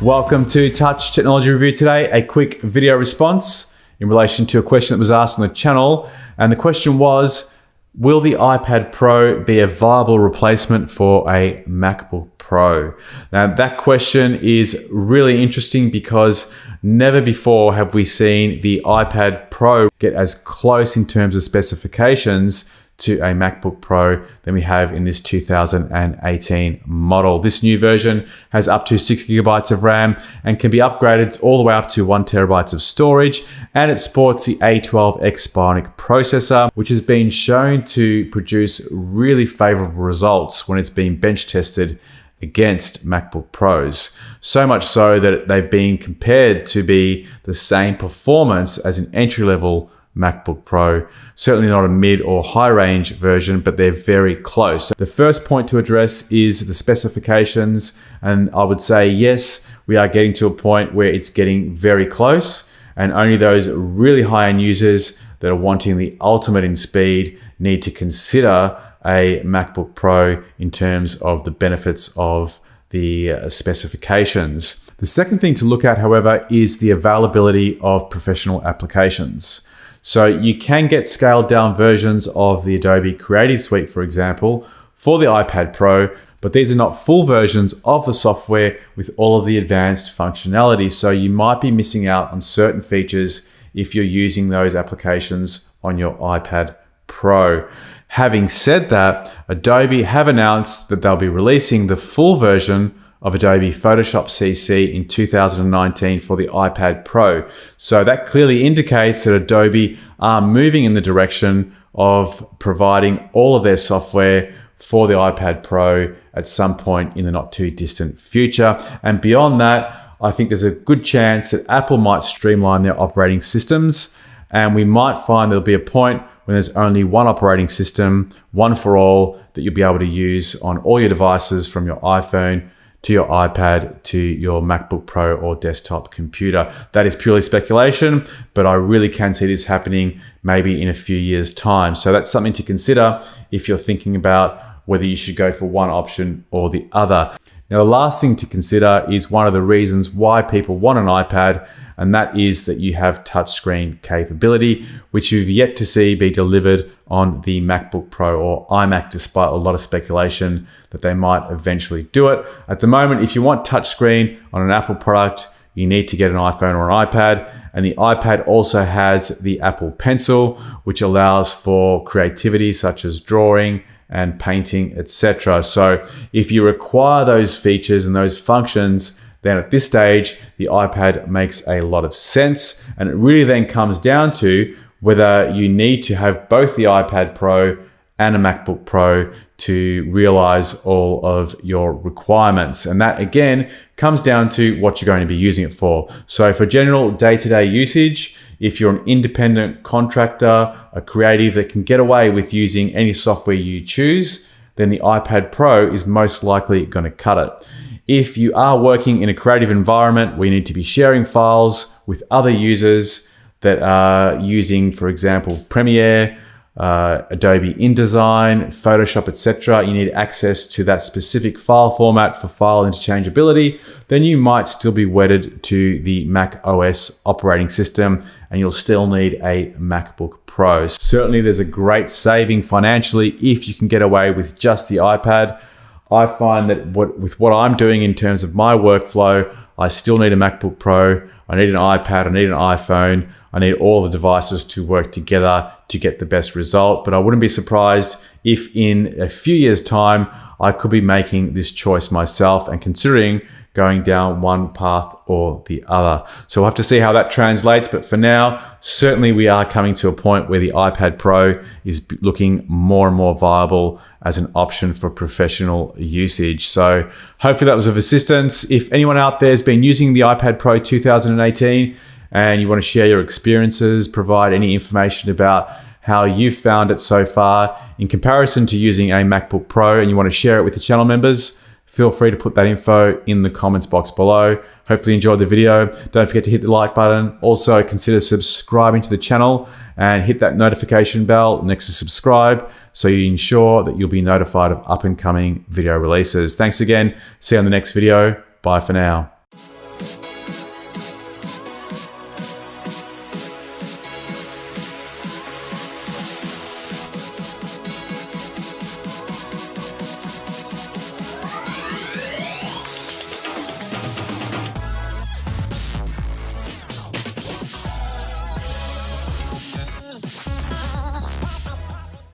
Welcome to Touch Technology Review today. A quick video response in relation to a question that was asked on the channel. And the question was, will the iPad Pro be a viable replacement for a MacBook Pro? Now that question is really interesting because never before have we seen the iPad Pro get as close in terms of specifications to a MacBook Pro than we have in this 2018 model. This new version has up to 6 GB of RAM and can be upgraded all the way up to 1 TB of storage, and it sports the A12X Bionic Processor, which has been shown to produce really favorable results when it's been bench tested against MacBook Pros. So much so that they've been compared to be the same performance as an entry-level MacBook Pro. Certainly not a mid or high range version, but they're very close. The first point to address is the specifications, and I would say yes, we are getting to a point where it's getting very close, and only those really high-end users that are wanting the ultimate in speed need to consider a MacBook Pro in terms of the benefits of the specifications. The second thing to look at, however, is the availability of professional applications. So you can get scaled down versions of the Adobe Creative Suite, for example, for the iPad Pro, but these are not full versions of the software with all of the advanced functionality. So you might be missing out on certain features if you're using those applications on your iPad Pro. Having said that, Adobe have announced that they'll be releasing the full version of Adobe Photoshop CC in 2019 for the iPad Pro. So that clearly indicates that Adobe are moving in the direction of providing all of their software for the iPad Pro at some point in the not too distant future. And beyond that, I think there's a good chance that Apple might streamline their operating systems, and we might find there'll be a point when there's only one operating system, one for all, that you'll be able to use on all your devices, from your iPhone to your iPad to your MacBook Pro or desktop computer. That is purely speculation, but I really can see this happening maybe in a few years' time. So that's something to consider if you're thinking about whether you should go for one option or the other. Now, the last thing to consider is one of the reasons why people want an iPad, and that is that you have touchscreen capability, which you've yet to see be delivered on the MacBook Pro or iMac, despite a lot of speculation that they might eventually do it. At the moment, if you want touchscreen on an Apple product, you need to get an iPhone or an iPad, and the iPad also has the Apple Pencil, which allows for creativity such as drawing and painting, etc. So if you require those features and those functions, then at this stage, the iPad makes a lot of sense. And it really then comes down to whether you need to have both the iPad Pro and a MacBook Pro to realize all of your requirements. And that again comes down to what you're going to be using it for. So for general day-to-day usage, if you're an independent contractor, a creative that can get away with using any software you choose, then the iPad Pro is most likely going to cut it. If you are working in a creative environment where you need to be sharing files with other users that are using, for example, Premiere, Adobe InDesign, Photoshop, etc., you need access to that specific file format for file interchangeability, then you might still be wedded to the Mac OS operating system, and you'll still need a MacBook Pro. Certainly there's a great saving financially if you can get away with just the iPad. I find that with what I'm doing in terms of my workflow, I still need a MacBook Pro, I need an iPad, I need an iPhone, I need all the devices to work together to get the best result. But I wouldn't be surprised if in a few years' time, I could be making this choice myself and considering going down one path or the other. So we'll have to see how that translates. But for now, certainly we are coming to a point where the iPad Pro is looking more and more viable as an option for professional usage. So hopefully that was of assistance. If anyone out there has been using the iPad Pro 2018 and you want to share your experiences, provide any information about how you've found it so far in comparison to using a MacBook Pro, and you want to share it with the channel members, feel free to put that info in the comments box below. Hopefully you enjoyed the video. Don't forget to hit the like button. Also consider subscribing to the channel and hit that notification bell next to subscribe so you ensure that you'll be notified of up and coming video releases. Thanks again. See you on the next video. Bye for now.